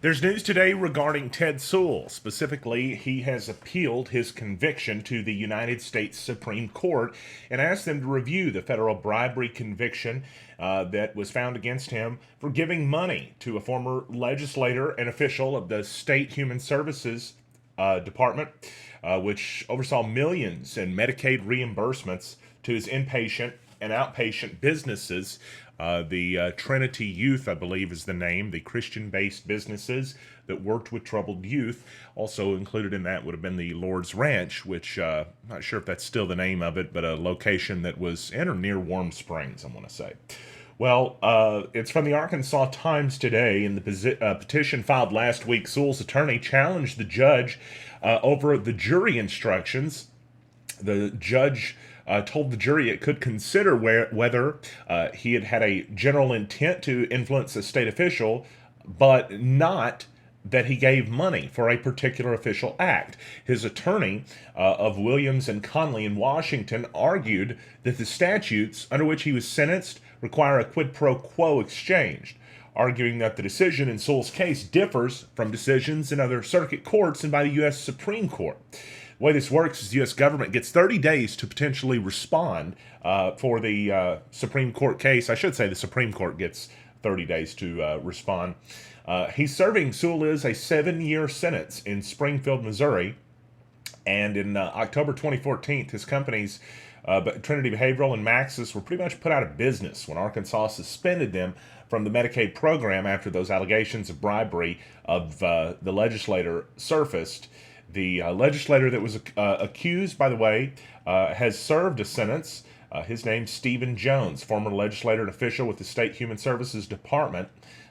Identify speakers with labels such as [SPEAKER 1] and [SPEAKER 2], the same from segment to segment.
[SPEAKER 1] There's news today regarding Ted Suhl. Specifically, he has appealed his conviction to the United States Supreme Court and asked them to review the federal bribery conviction that was found against him for giving money to a former legislator and official of the State Human Services Department, which oversaw millions in Medicaid reimbursements to his inpatient and outpatient businesses. The Trinity Youth, I believe, is the name, the Christian-based businesses that worked with troubled youth. Also included in that would have been the Lord's Ranch, which I'm not sure if that's still the name of it, but a location that was in or near Warm Springs, I want to say. Well, it's from the Arkansas Times today. In the petition filed last week, Suhl's attorney challenged the judge over the jury instructions. The judge told the jury it could consider whether he had had a general intent to influence a state official, but not that he gave money for a particular official act. His attorney of Williams and Conley in Washington argued that the statutes under which he was sentenced require a quid pro quo exchange, arguing that the decision in Suhl's case differs from decisions in other circuit courts and by the U.S. Supreme Court. The way this works is the U.S. government gets 30 days to potentially respond for the Supreme Court case. I should say the Supreme Court gets 30 days to respond. Suhl is a 7-year sentence in Springfield, Missouri. And in October 2014, his companies, Trinity Behavioral and Maxis, were pretty much put out of business when Arkansas suspended them from the Medicaid program after those allegations of bribery of the legislator surfaced. The legislator that was accused, by the way, has served a sentence. His name's Stephen Jones, former legislator and official with the State Human Services Department.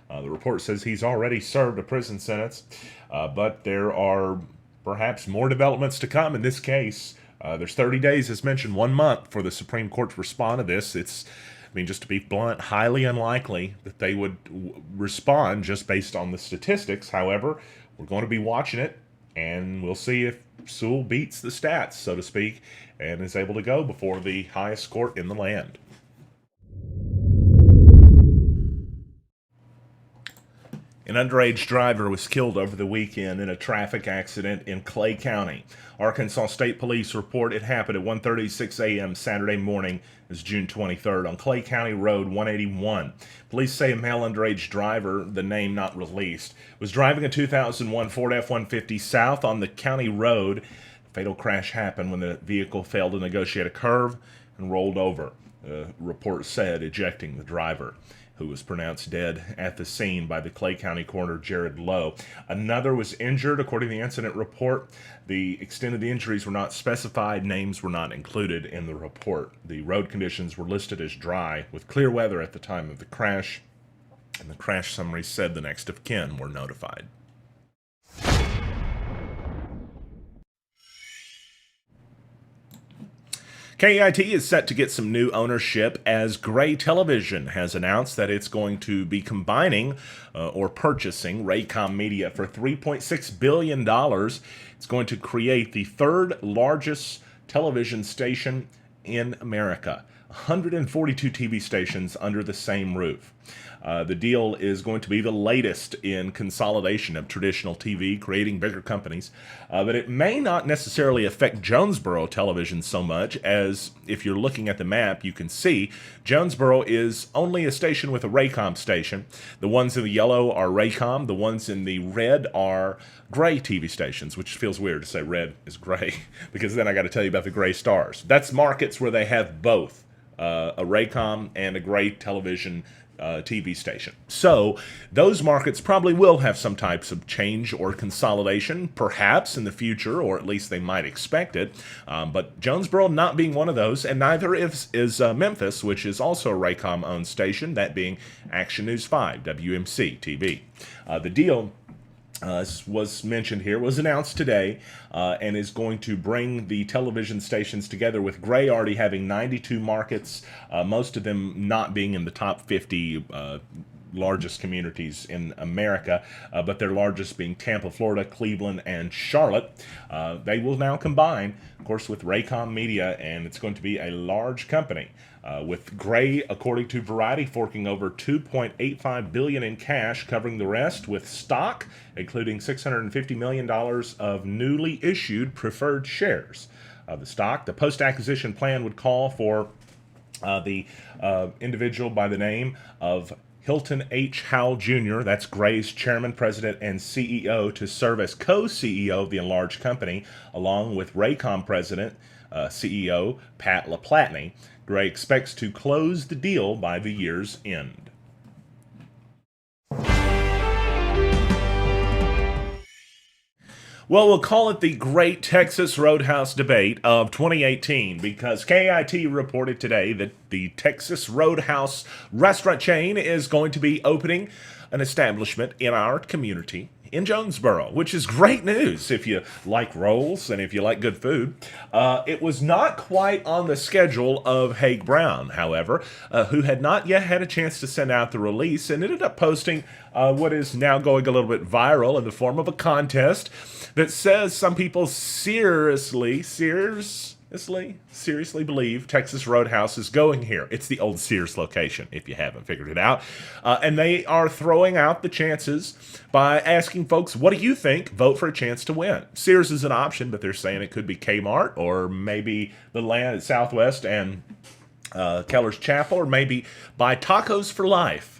[SPEAKER 1] The report says he's already served a prison sentence, but there are perhaps more developments to come in this case. There's 30 days, as mentioned, 1 month for the Supreme Court to respond to this. Just to be blunt, highly unlikely that they would respond just based on the statistics. However, we're going to be watching it, and we'll see if Suhl beats the stats, so to speak, and is able to go before the highest court in the land. An underage driver was killed over the weekend in a traffic accident in Clay County. Arkansas State Police report it happened at 1:36 a.m. Saturday morning, it's June 23rd, on Clay County Road 181. Police say a male underage driver, the name not released, was driving a 2001 Ford F-150 south on the county road. The fatal crash happened when the vehicle failed to negotiate a curve and rolled over, the report said, ejecting the driver, who was pronounced dead at the scene by the Clay County coroner Jared Lowe. Another was injured, according to the incident report. The extent of the injuries were not specified. Names were not included in the report. The road conditions were listed as dry, with clear weather at the time of the crash, and the crash summary said the next of kin were notified. KAIT is set to get some new ownership as Gray Television has announced that it's going to be combining or purchasing Raycom Media for $3.6 billion. It's going to create the third largest television station in America. 142 TV stations under the same roof. The deal is going to be the latest in consolidation of traditional TV, creating bigger companies, but it may not necessarily affect Jonesboro television so much, as if you're looking at the map, you can see Jonesboro is only a station with a Raycom station. The ones in the yellow are Raycom, the ones in the red are Gray TV stations, which feels weird to say red is gray, because then I got to tell you about the Gray Stars. That's markets where they have both a Raycom and a Gray television TV station. So those markets probably will have some types of change or consolidation, perhaps in the future, or at least they might expect it. But Jonesboro not being one of those, and neither is Memphis, which is also a Raycom-owned station, that being Action News 5, WMC TV. The deal, as was mentioned here, was announced today and is going to bring the television stations together, with Gray already having 92 markets, most of them not being in the top 50 largest communities in America, but their largest being Tampa, Florida, Cleveland, and Charlotte. They will now combine, of course, with Raycom Media, and it's going to be a large company. With Gray, according to Variety, forking over $2.85 billion in cash, covering the rest with stock, including $650 million of newly issued preferred shares of the stock. The post-acquisition plan would call for the individual by the name of Hilton H. Howell Jr., that's Gray's chairman, president, and CEO, to serve as co-CEO of the enlarged company, along with Raycom president, CEO Pat LaPlatney. Gray expects to close the deal by the year's end. Well, we'll call it the Great Texas Roadhouse Debate of 2018 because KAIT reported today that the Texas Roadhouse restaurant chain is going to be opening an establishment in our community in Jonesboro, which is great news if you like rolls and if you like good food. It was not quite on the schedule of Haig Brown, however, who had not yet had a chance to send out the release and ended up posting what is now going a little bit viral in the form of a contest that says some people seriously believe Texas Roadhouse is going here. It's the old Sears location, if you haven't figured it out. And they are throwing out the chances by asking folks, what do you think? Vote for a chance to win. Sears is an option, but they're saying it could be Kmart or maybe the land at Southwest and Keller's Chapel, or maybe buy Tacos for Life.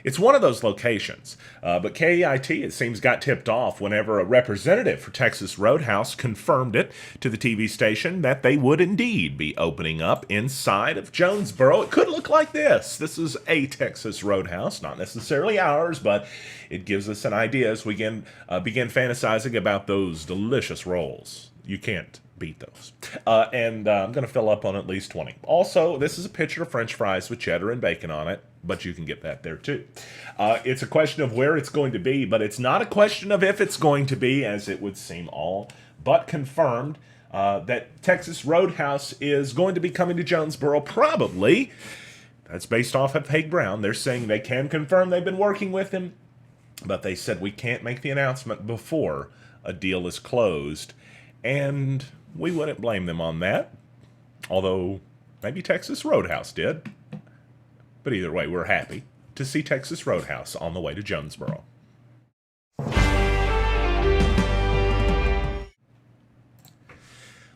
[SPEAKER 1] It's one of those locations, but KAIT, it seems, got tipped off whenever a representative for Texas Roadhouse confirmed it to the TV station that they would indeed be opening up inside of Jonesboro. It could look like this. This is a Texas Roadhouse, not necessarily ours, but it gives us an idea as we begin fantasizing about those delicious rolls. You can't beat those. And I'm going to fill up on at least 20. Also, this is a picture of French fries with cheddar and bacon on it, but you can get that there too. It's a question of where it's going to be, but it's not a question of if it's going to be, as it would seem all but confirmed that Texas Roadhouse is going to be coming to Jonesboro, probably. That's based off of Haig Brown. They're saying they can confirm they've been working with him, but they said we can't make the announcement before a deal is closed, and we wouldn't blame them on that, although maybe Texas Roadhouse did. But either way, we're happy to see Texas Roadhouse on the way to Jonesboro.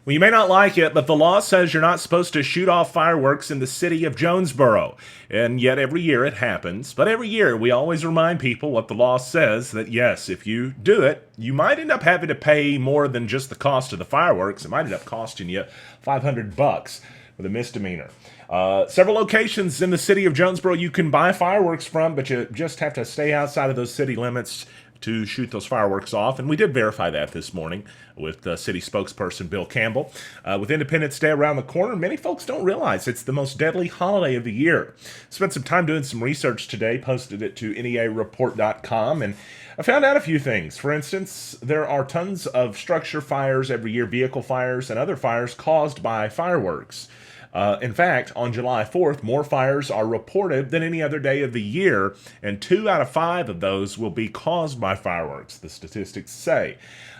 [SPEAKER 1] Well, you may not like it, but the law says you're not supposed to shoot off fireworks in the city of Jonesboro. And yet every year it happens. But every year we always remind people what the law says, that yes, if you do it, you might end up having to pay more than just the cost of the fireworks. It might end up costing you $500 with a misdemeanor. Several locations in the city of Jonesboro you can buy fireworks from, but you just have to stay outside of those city limits to shoot those fireworks off. And we did verify that this morning with city spokesperson Bill Campbell. With Independence Day around the corner, many folks don't realize it's the most deadly holiday of the year. Spent some time doing some research today, posted it to neareport.com, and I found out a few things. For instance, there are tons of structure fires every year, vehicle fires, and other fires caused by fireworks. In fact, on July 4th, more fires are reported than any other day of the year, and 2 out of 5 of those will be caused by fireworks, the statistics say.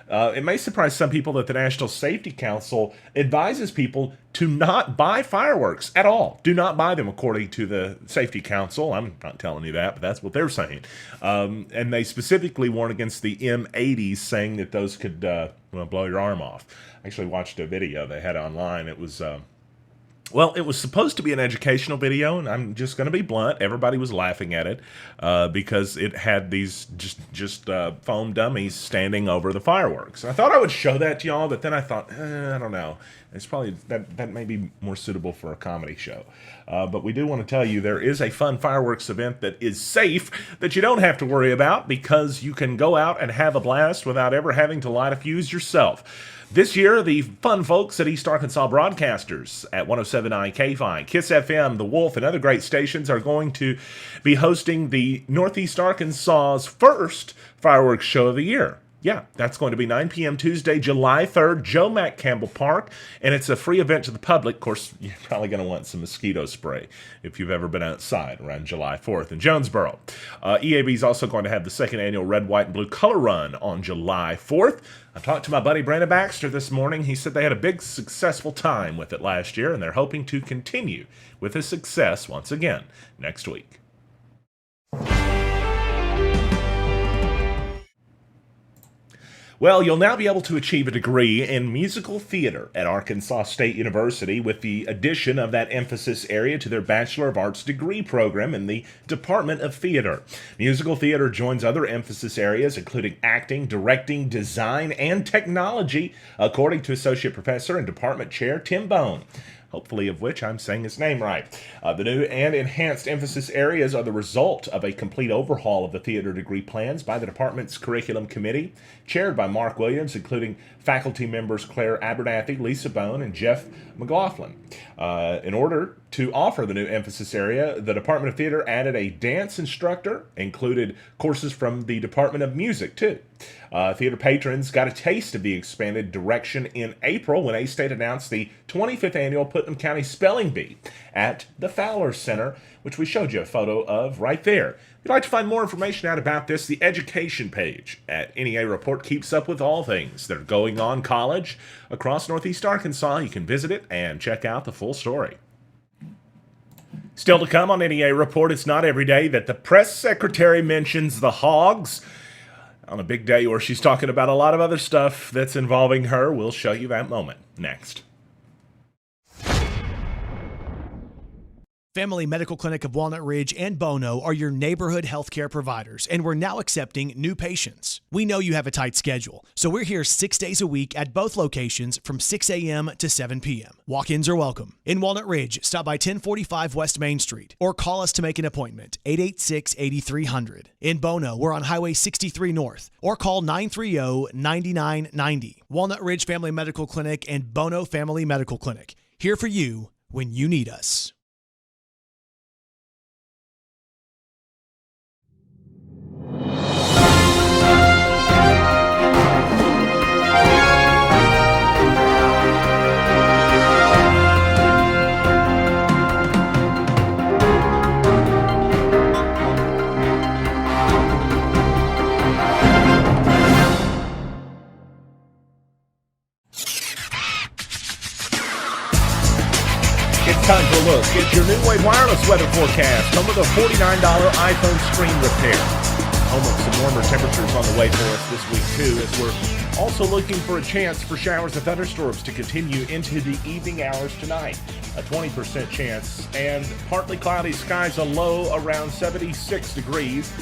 [SPEAKER 1] It may surprise some people that the National Safety Council advises people to not buy fireworks at all. Do not buy them, according to the Safety Council. I'm not telling you that, but that's what they're saying. And they specifically warn against the M80s, saying that those could blow your arm off. I actually watched a video they had online. It was... Well, it was supposed to be an educational video, and I'm just going to be blunt. Everybody was laughing at it because it had these just foam dummies standing over the fireworks. I thought I would show that to y'all, but then I thought, I don't know. It's probably that may be more suitable for a comedy show. But we do want to tell you there is a fun fireworks event that is safe that you don't have to worry about because you can go out and have a blast without ever having to light a fuse yourself. This year, the fun folks at East Arkansas Broadcasters at 107.9 KFI, KISS FM, The Wolf, and other great stations are going to be hosting the Northeast Arkansas's first fireworks show of the year. Yeah, that's going to be 9 p.m. Tuesday, July 3rd, Joe Mack Campbell Park, and it's a free event to the public. Of course, you're probably going to want some mosquito spray if you've ever been outside around July 4th in Jonesboro. EAB is also going to have the second annual Red, White, and Blue Color Run on July 4th. I talked to my buddy Brandon Baxter this morning. He said they had a big, successful time with it last year, and they're hoping to continue with the success once again next week. Well, you'll now be able to achieve a degree in musical theater at Arkansas State University with the addition of that emphasis area to their Bachelor of Arts degree program in the Department of Theater. Musical theater joins other emphasis areas, including acting, directing, design, and technology, according to Associate Professor and Department Chair Tim Bone. Hopefully of which I'm saying his name right. The new and enhanced emphasis areas are the result of a complete overhaul of the theater degree plans by the department's curriculum committee, chaired by Mark Williams, including faculty members Claire Abernathy, Lisa Bone, and Jeff McLaughlin. In order to offer the new emphasis area, the Department of Theater added a dance instructor, included courses from the Department of Music, too. Theater patrons got a taste of the expanded direction in April when A-State announced the 25th annual Putnam County Spelling Bee at the Fowler Center, which we showed you a photo of right there. If you'd like to find more information out about this, the education page at NEA Report keeps up with all things that are going on college across Northeast Arkansas. You can visit it and check out the full story. Still to come on NEA Report, it's not every day that the press secretary mentions the Hogs. On a big day where she's talking about a lot of other stuff that's involving her. We'll show you that moment next.
[SPEAKER 2] Family Medical Clinic of Walnut Ridge and Bono are your neighborhood healthcare providers, and we're now accepting new patients. We know you have a tight schedule, so we're here 6 days a week at both locations from 6 a.m. to 7 p.m. Walk-ins are welcome. In Walnut Ridge, stop by 1045 West Main Street or call us to make an appointment, 886-8300. In Bono, we're on Highway 63 North or call 930-9990. Walnut Ridge Family Medical Clinic and Bono Family Medical Clinic, here for you when you need us.
[SPEAKER 1] Time for a look at your new Wave Wireless weather forecast. Home with a $49 iPhone screen repair. Home with some warmer temperatures on the way for us this week, too, as we're also looking for a chance for showers and thunderstorms to continue into the evening hours tonight. A 20% chance, and partly cloudy skies, a low around 76 degrees.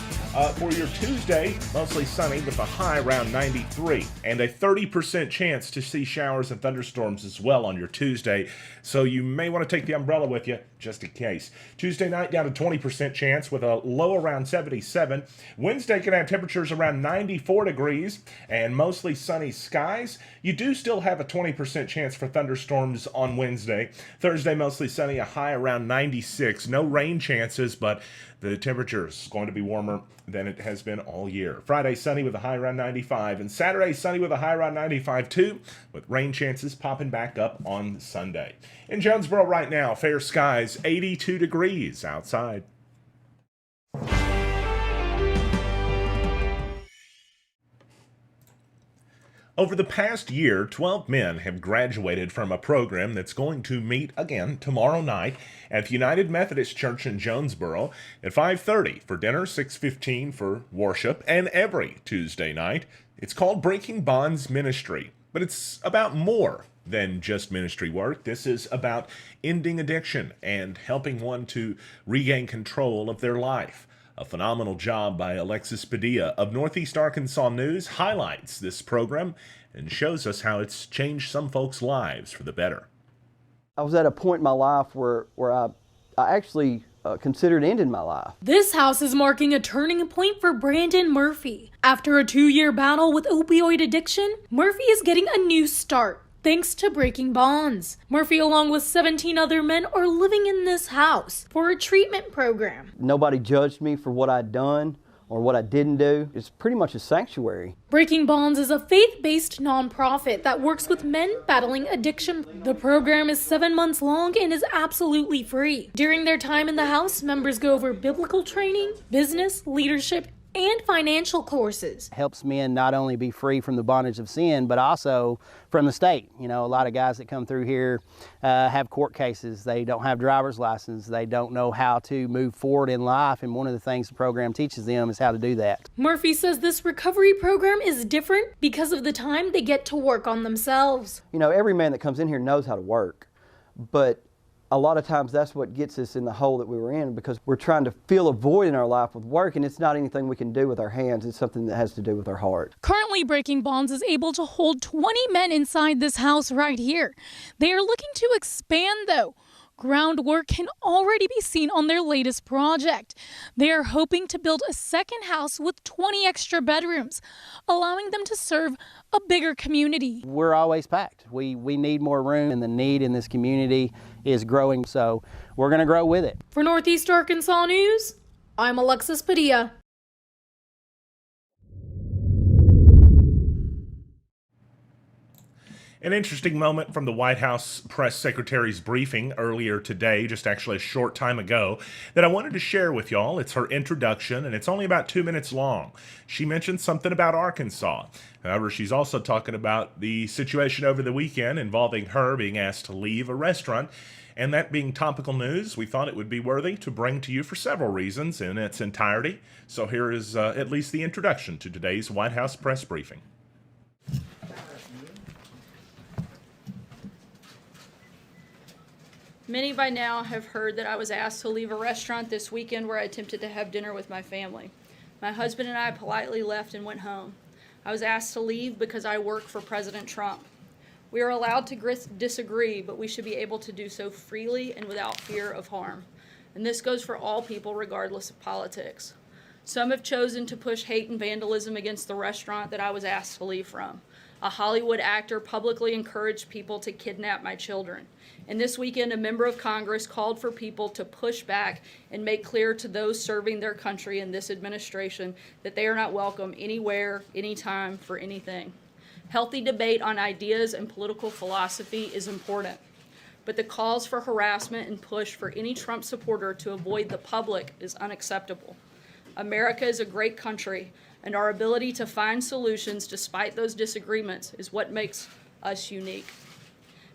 [SPEAKER 1] For your Tuesday, mostly sunny with a high around 93, and a 30% chance to see showers and thunderstorms as well on your Tuesday, so you may want to take the umbrella with you just in case. Tuesday night down to 20% chance with a low around 77. Wednesday can have temperatures around 94 degrees and mostly sunny skies. You do still have a 20% chance for thunderstorms on Wednesday. Thursday mostly sunny, a high around 96. No rain chances, but the temperature is going to be warmer than it has been all year. Friday, sunny with a high around 95. And Saturday, sunny with a high around 95 too, with rain chances popping back up on Sunday. In Jonesboro right now, fair skies, 82 degrees outside. Over the past year, 12 men have graduated from a program that's going to meet again tomorrow night at the United Methodist Church in Jonesboro at 5:30 for dinner, 6:15 for worship, and every Tuesday night. It's called Breaking Bonds Ministry, but it's about more than just ministry work. This is about ending addiction and helping one to regain control of their life. A phenomenal job by Alexis Padilla of Northeast Arkansas News highlights this program and shows us how it's changed some folks' lives for the better.
[SPEAKER 3] I was at a point in my life where I actually considered ending my life.
[SPEAKER 4] This house is marking a turning point for Brandon Murphy. After a 2-year battle with opioid addiction, Murphy is getting a new start. Thanks to Breaking Bonds. Murphy, along with 17 other men, are living in this house for a treatment program.
[SPEAKER 3] Nobody judged me for what I'd done or what I didn't do. It's pretty much a sanctuary.
[SPEAKER 4] Breaking Bonds is a faith-based nonprofit that works with men battling addiction. The program is 7 months long and is absolutely free. During their time in the house, members go over biblical training, business, leadership, and financial courses.
[SPEAKER 3] Helps men not only be free from the bondage of sin, but also from the state. You know, a lot of guys that come through here have court cases. They don't have driver's license. They don't know how to move forward in life, and one of the things the program teaches them is how to do that.
[SPEAKER 4] Murphy says this recovery program is different because of the time they get to work on themselves.
[SPEAKER 3] You know, every man that comes in here knows how to work, but a lot of times that's what gets us in the hole that we were in, because we're trying to fill a void in our life with work, and it's not anything we can do with our hands. It's something that has to do with our heart.
[SPEAKER 4] Currently, Breaking Bonds is able to hold 20 men inside this house right here. They are looking to expand, though. Groundwork can already be seen on their latest project. They are hoping to build a second house with 20 extra bedrooms, allowing them to serve a bigger community.
[SPEAKER 3] We're always packed. We need more room, and the need in this community is growing, so we're going to grow with it.
[SPEAKER 4] For Northeast Arkansas News, I'm Alexis Padilla.
[SPEAKER 1] An interesting moment from the White House press secretary's briefing earlier today, just actually a short time ago, that I wanted to share with y'all. It's her introduction, and it's only about 2 minutes long. She mentioned something about Arkansas. However, she's also talking about the situation over the weekend involving her being asked to leave a restaurant. And that being topical news, we thought it would be worthy to bring to you for several reasons in its entirety. So here is at least the introduction to today's White House press briefing.
[SPEAKER 5] Many by now have heard that I was asked to leave a restaurant this weekend where I attempted to have dinner with my family. My husband and I politely left and went home. I was asked to leave because I work for President Trump. We are allowed to disagree, but we should be able to do so freely and without fear of harm. And this goes for all people regardless of politics. Some have chosen to push hate and vandalism against the restaurant that I was asked to leave from. A Hollywood actor publicly encouraged people to kidnap my children. And this weekend, a member of Congress called for people to push back and make clear to those serving their country in this administration that they are not welcome anywhere, anytime, for anything. Healthy debate on ideas and political philosophy is important, but the calls for harassment and push for any Trump supporter to avoid the public is unacceptable. America is a great country, and our ability to find solutions despite those disagreements is what makes us unique.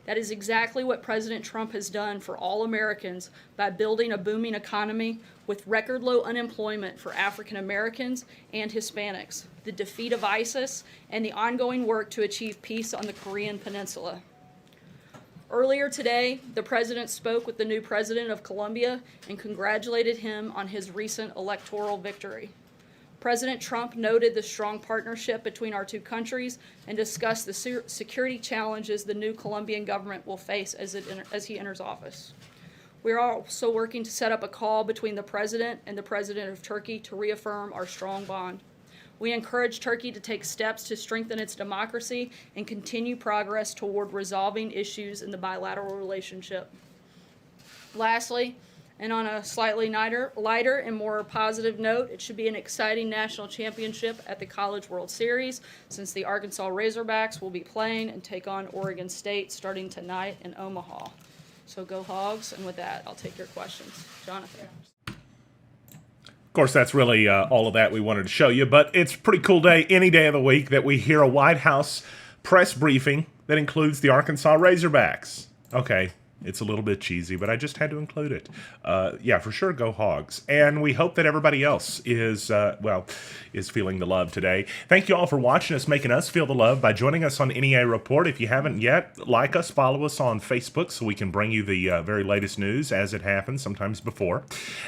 [SPEAKER 5] That is exactly what President Trump has done for all Americans by building a booming economy with record low unemployment for African Americans and Hispanics, the defeat of ISIS, and the ongoing work to achieve peace on the Korean Peninsula. Earlier today, the President spoke with the new President of Colombia and congratulated him on his recent electoral victory. President Trump noted the strong partnership between our two countries and discussed the security challenges the new Colombian government will face as he enters office. We are also working to set up a call between the President and the President of Turkey to reaffirm our strong bond. We encourage Turkey to take steps to strengthen its democracy and continue progress toward resolving issues in the bilateral relationship. Lastly, and on a slightly lighter and more positive note, it should be an exciting national championship at the College World Series, since the Arkansas Razorbacks will be playing and take on Oregon State starting tonight in Omaha. So go Hogs, and with that, I'll take your questions. Jonathan.
[SPEAKER 1] Of course, that's really all of that we wanted to show you, but it's a pretty cool day any day of the week that we hear a White House press briefing that includes the Arkansas Razorbacks. Okay. It's a little bit cheesy, but I just had to include it. Yeah, for sure, go Hogs. And we hope that everybody else is feeling the love today. Thank you all for watching us, making us feel the love by joining us on NEA Report. If you haven't yet, like us, follow us on Facebook so we can bring you the very latest news as it happens, sometimes before.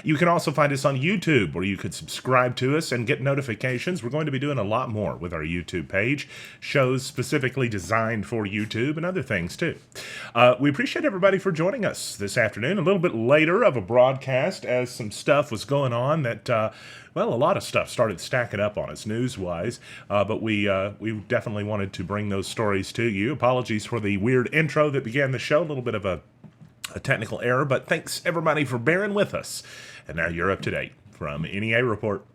[SPEAKER 1] You can also find us on YouTube, where you could subscribe to us and get notifications. We're going to be doing a lot more with our YouTube page, shows specifically designed for YouTube and other things too. We appreciate everybody for joining us this afternoon. A little bit later of a broadcast, as some stuff was going on that, a lot of stuff started stacking up on us news-wise, but we definitely wanted to bring those stories to you. Apologies for the weird intro that began the show, a little bit of a technical error, but thanks everybody for bearing with us. And now you're up to date from NEA Report.